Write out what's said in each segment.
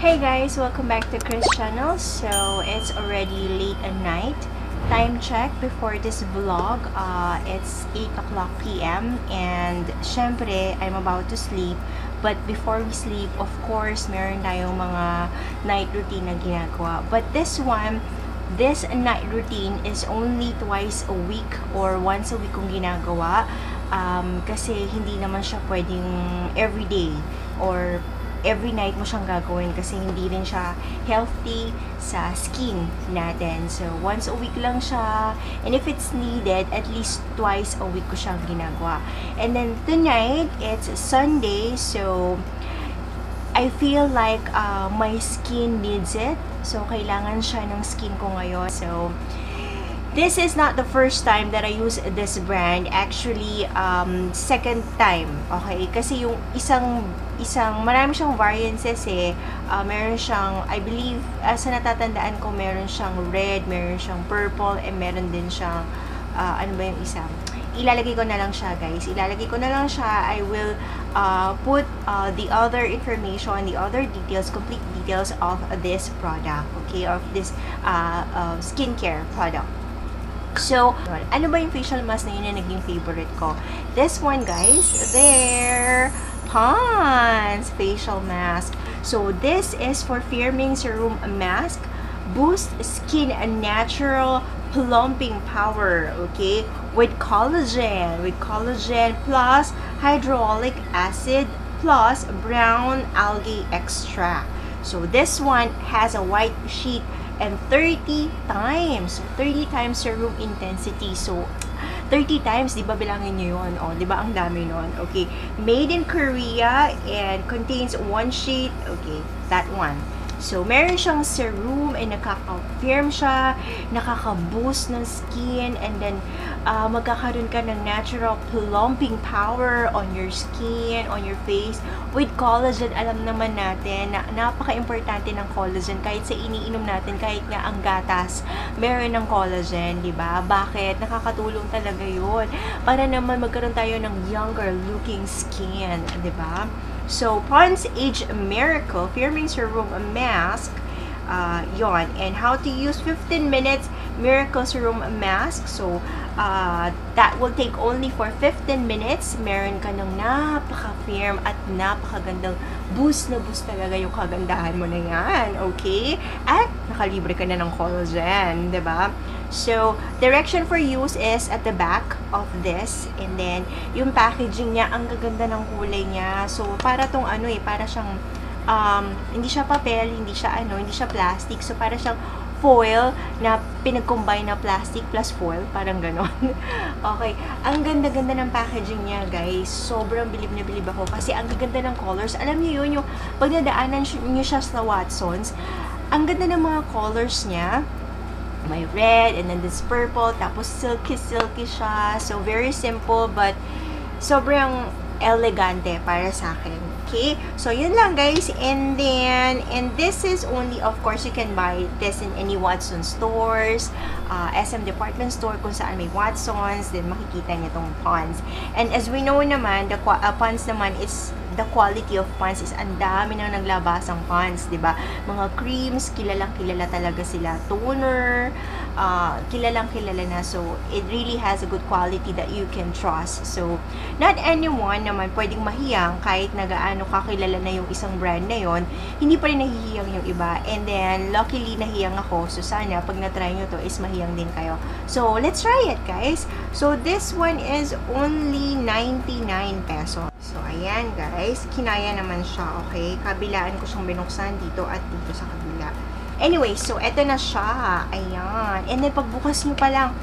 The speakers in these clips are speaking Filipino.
Hey guys, welcome back to Chris channel. So it's already late at night. Time check before this vlog, it's 8 o'clock p.m. and syempre I'm about to sleep. But before we sleep, of course, meron tayong mga night routine na ginagawa. But this night routine is only twice a week or once a week kong ginagawa. Kasi hindi naman siya pwedeng everyday or every night mo siyang gagawin kasi hindi rin siya healthy sa skin natin. So, once a week lang siya. And if it's needed, at least twice a week ko siyang ginagawa. And then, tonight, it's Sunday. So, I feel like my skin needs it. So, kailangan siya ng skin ko ngayon. So, this is not the first time that I use this brand. Actually, second time. Okay? Kasi yung marami siyang variances eh. Meron siyang, I believe, sa natatandaan ko, meron siyang red, meron siyang purple, and meron din siyang, ano ba yung isa? Ilalagay ko na lang siya, guys. Ilalagay ko na lang siya. I will put the other information, the other details, complete details of this product. Okay? Of this skincare product. So, ano ba yung facial mask na yun na naging favorite ko? This one, guys, there, Pond's facial mask. So, this is for Firming Serum Mask. Boost skin and natural plumping power, okay? With collagen plus hyaluronic acid plus brown algae extract. So, this one has a white sheet and 30 times serum intensity. So 30 times, di ba bilangin nyo yun? O, di ba ang dami nun? Okay, made in Korea and contains one sheet. Okay, that one. So, meron siyang serum and nakaka-firm siya, nakaka-boost ng skin, and then magkakaroon ka ng natural plumping power on your skin, on your face. With collagen, alam naman natin na napaka-importante ng collagen kahit sa iniinom natin, kahit nga ang gatas, meron ng collagen, di ba? Bakit? Nakakatulong talaga yun para naman magkaroon tayo ng younger looking skin, di ba? So, Pond's Age Miracle Firming Serum Mask, yon. And how to use 15 minutes Miracle Serum Mask. So, that will take only for 15 minutes. Meron ka ng napaka-firm at napakagandang boost na boost talaga yung kagandahan mo na yan. Okay? At nakalibre ka na ng collagen, diba? So, direction for use is at the back of this. And then, yung packaging niya, ang gaganda ng kulay niya. So, para tong ano eh, para siyang, hindi siya papel, hindi siya plastic. So, para siyang foil na pinag-combine na plastic plus foil. Parang ganon. Okay. Ang ganda-ganda ng packaging niya, guys. Sobrang bilib na bilib ako. Kasi ang ganda ng colors. Alam niyo yun, yung pagdadaanan niyo siya sa Watsons, ang ganda ng mga colors niya. May red, and then this purple, tapos silky siya. So, very simple, but sobrang elegante para sa akin. Okay? So, yun lang, guys. And then, and this is only, of course, you can buy this in any Watsons stores, SM department store, kung saan may Watsons, then makikita niyo itong Pond's. And as we know naman, the Pond's naman is, the quality of Pond's is ang dami nang naglabasang Pond's, diba? Mga creams, kilalang-kilala talaga sila. Toner, kilalang-kilala na. So, it really has a good quality that you can trust. So, not anyone naman pwedeng mahiyang kahit nagaano kakilala na yung isang brand na yon, hindi pa rin nahihiyang yung iba. And then, luckily, nahiyang ako. So, sana, pag na-try nyo to, is mahiyang din kayo. So, let's try it, guys. So, this one is only 99 pesos. So, ayan, guys. Kinaya naman siya, okay? Kabilaan ko siyang binuksan dito at dito sa kabila. Anyway, so, eto na siya. Ayan. And then, pagbukas nyo pa lang,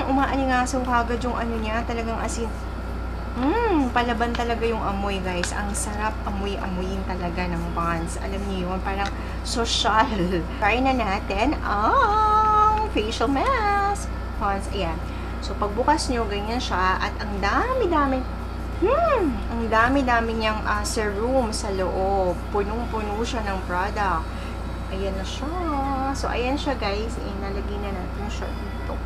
umaalingasaw kagad yung ano niya. Talagang asin, palaban talaga yung amoy, guys. Ang sarap amoy-amoyin talaga ng Pond's. Alam niyo yun, parang social. Try na natin ang facial mask. Pond's, ayan. So, pagbukas nyo, ganyan siya. At ang dami-daming ang dami-dami niyang serum sa loob. Punong-puno siya ng product. Ayan na siya. So, ayan siya, guys. Nalagay na natin siya dito.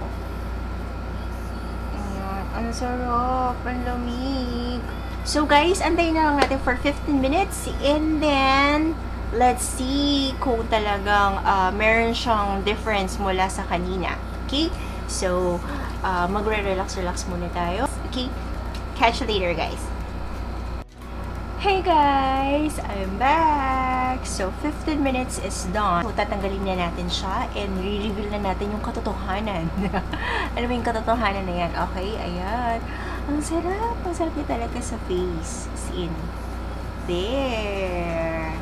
Ayan. Ang sarap. Ang lamig. So, guys, antayin na lang natin for 15 minutes. And then, let's see kung talagang meron siyang difference mula sa kanina. Okay? So, magre-relax muna tayo. Okay? Catch you later, guys. Hey guys! I'm back! So, 15 minutes is done. So, tatanggalin na natin siya and re-reveal na natin yung katotohanan. Ano ba yung katotohanan na yan? Okay, ayan. Ang sarap! Ang sarap niya talaga sa face. As in. There!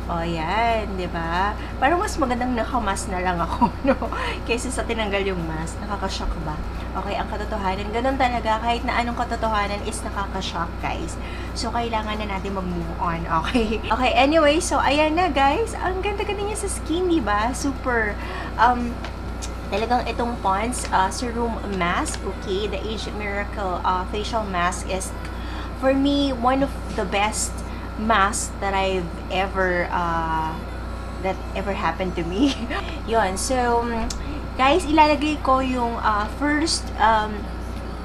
O, yan, di ba? Parang mas magandang nakamas na lang ako, no? Kaysa sa tinanggal yung mask. Nakakashock ba? Okay, ang katotohanan, ganun talaga. Kahit na anong katotohanan is nakakashock, guys. So, kailangan na natin mag-move on, okay? Okay, anyway, so, ayan na, guys. Ang ganda-ganda niya sa skin, di ba? Super, talagang itong Pond's Serum Mask, okay? The Age Miracle Facial Mask is, for me, one of the best mask that I've ever happened to me. Yon. So, guys, ilalagay ko yung first,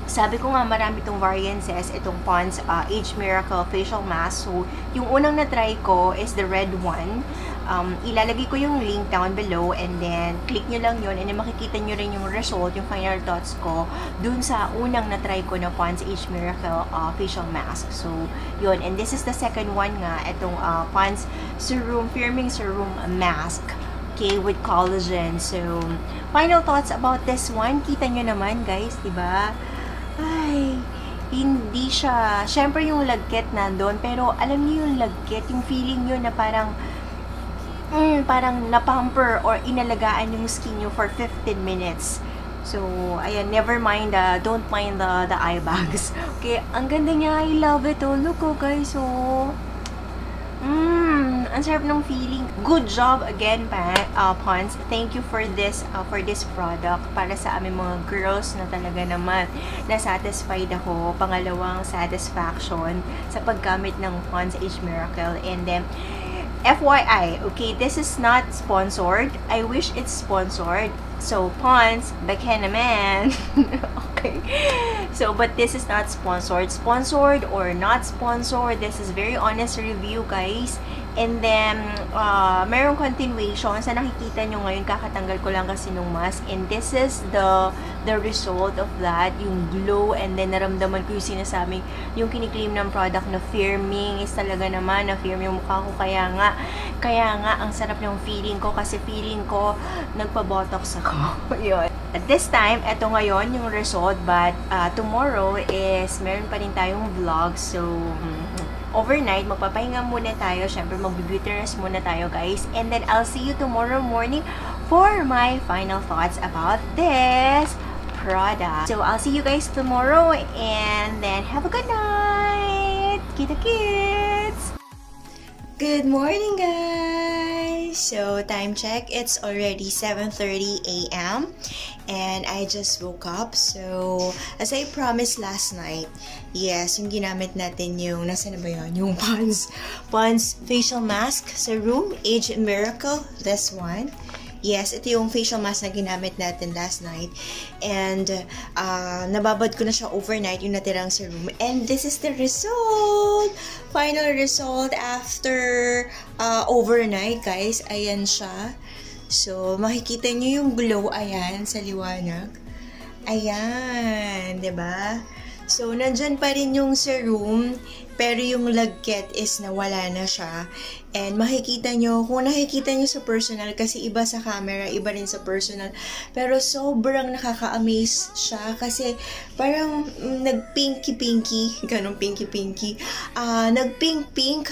sabi ko nga marami itong variances, itong Pond's Age Miracle Facial Mask. So, yung unang na-try ko is the red one. Ilalagay ko yung link down below and then click nyo lang yun and then makikita nyo rin yung result, yung final thoughts ko dun sa unang na-try ko na Pond's Age Miracle Facial Mask. So, yun. And this is the second one nga, itong Pond's Firming Serum Mask. Okay, with collagen. So, final thoughts about this one. Kita nyo naman, guys, diba? Ay, hindi siya, syempre yung lagkit nandun, pero alam niyo yung lagkit, yung feeling yun na parang na-pamper or inalagaan yung skin nyo for 15 minutes. So, ayan, never mind, don't mind the eye bags. Okay, ang ganda niya, I love it. Oh, look, oh, guys, oh. Ang sarap ng feeling. Good job again, Pond's. Thank you for this product para sa aming mga girls na talaga naman na-satisfied ako. Pangalawang satisfaction sa paggamit ng Pond's Age Miracle. And then, FYI, okay, this is not sponsored. I wish it's sponsored. So, Pond's, baka naman. Okay. So, but this is not sponsored. Sponsored or not sponsored, this is very honest review, guys. And then, merong continuation. Sa nakikita nyo ngayon, kakatanggal ko lang kasi nung mask. And this is the result of that. Yung glow. And then, naramdaman ko yung sinasabing, yung kiniklaim ng product na firming is talaga naman, na firm yung mukha ko. Kaya nga, ang sarap ng feeling ko. Kasi feeling ko, nagpa-botox ako. Yun. At this time, eto ngayon yung result. But, tomorrow is, meron pa rin tayong vlog. So, overnight, magpapahinga muna tayo. Siyempre, mag-beauty rest muna tayo, guys. And then, I'll see you tomorrow morning for my final thoughts about this product. So, I'll see you guys tomorrow. And then, have a good night! Kita kids! Good morning, guys! So, time check. It's already 7:30 a.m. And I just woke up. So, as I promised last night, yes, yung ginamit natin yung, nasa na ba yun? Yung Pond's Facial Mask Serum Age Miracle. This one. Yes, ito yung facial mask na ginamit natin last night. And, nababad ko na siya overnight, yung natirang serum. And this is the result! Final result after overnight, guys. Ayan siya. So, makikita nyo yung glow, ayan, sa liwanag. Ayan, diba? So, nandyan pa rin yung serum, pero yung lagkit is nawala na siya. And makikita nyo, kung nakikita nyo sa personal, kasi iba sa camera, iba rin sa personal. Pero sobrang nakaka-amaze siya kasi parang nag-pinky-pinky, ganun pinky-pinky. Nag-pink-pink,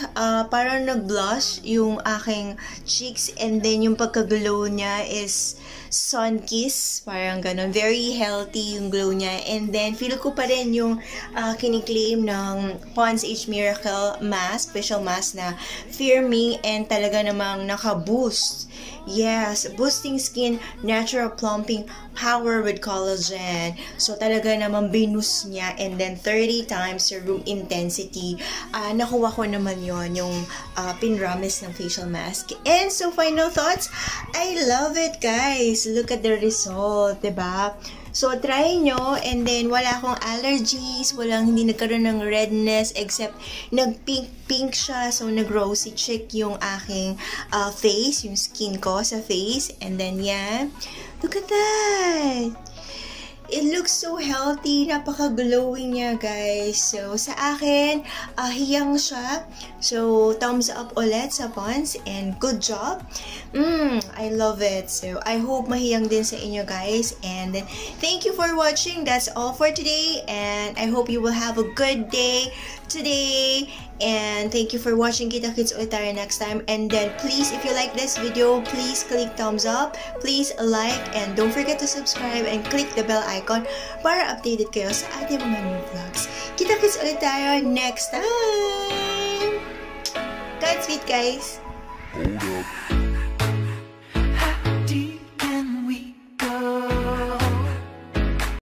parang nag-blush yung aking cheeks. And then yung pagka-glow niya is sun-kiss, parang ganun. Very healthy yung glow niya. And then, feel ko pa rin yung kiniklaim ng Pond's Age Miracle Mask, special mask na firming and talaga namang naka-boost. Yes, boosting skin, natural plumping, power with collagen. So, talaga naman binus niya and then 30 times serum intensity. Nakuha ko naman yon yung pinramis ng facial mask. And so, final thoughts, I love it, guys. Look at the result, diba? So, try nyo, and then wala akong allergies, hindi nagkaroon ng redness, except nag-pink siya, so nag-rosy cheek yung aking face, yung skin ko sa face, and then yan. Look at that! It looks so healthy. Napaka-glowing niya, guys. So, sa akin, hiyang siya. So, thumbs up ulit sa Pond's. And good job. I love it. So, I hope mahiyang din sa inyo, guys. And then, thank you for watching. That's all for today. And I hope you will have a good day today. And thank you for watching. Kita-kits ulit tayo next time. And then, please, if you like this video, please click thumbs up. Please like. And don't forget to subscribe and click the bell icon para updated kayo sa ating mga new vlogs. Kita-kits ulit tayo next time. Godspeed, guys. Hold up.